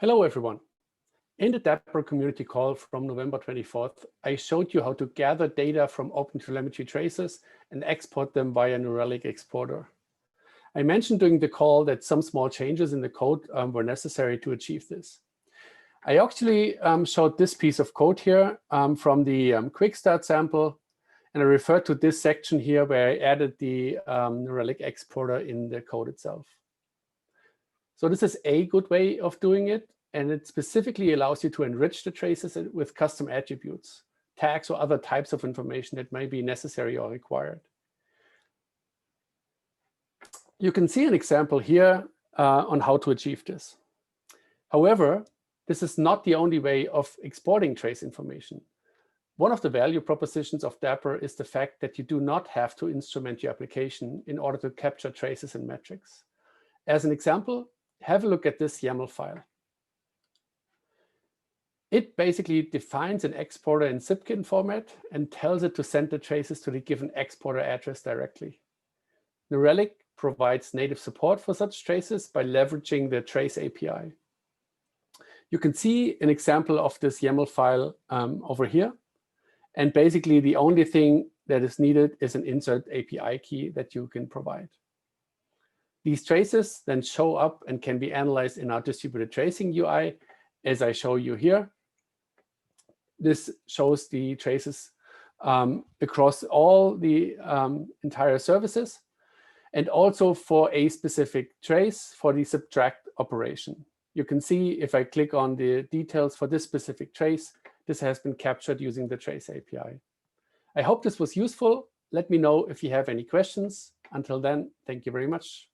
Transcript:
Hello, everyone. In the Dapr community call from November 24th, I showed you how to gather data from OpenTelemetry traces and export them via a Relic exporter. I mentioned during the call that some small changes in the code were necessary to achieve this. I actually showed this piece of code here from the quick start sample, and I referred to this section here where I added the Relic exporter in the code itself. So this is a good way of doing it, and it specifically allows you to enrich the traces with custom attributes, tags, or other types of information that may be necessary or required. You can see an example here on how to achieve this. However, this is not the only way of exporting trace information. One of the value propositions of Dapr is the fact that you do not have to instrument your application in order to capture traces and metrics. As an example, have a look at this YAML file. It basically defines an exporter in Zipkin format and tells it to send the traces to the given exporter address directly. The Relic provides native support for such traces by leveraging the trace API. You can see an example of this YAML file over here. And basically, the only thing that is needed is an insert API key that you can provide. These traces then show up and can be analyzed in our distributed tracing UI, as I show you here. This shows the traces across all the entire services, and also for a specific trace for the subtract operation. You can see if I click on the details for this specific trace, this has been captured using the trace API. I hope this was useful. Let me know if you have any questions. Until then, thank you very much.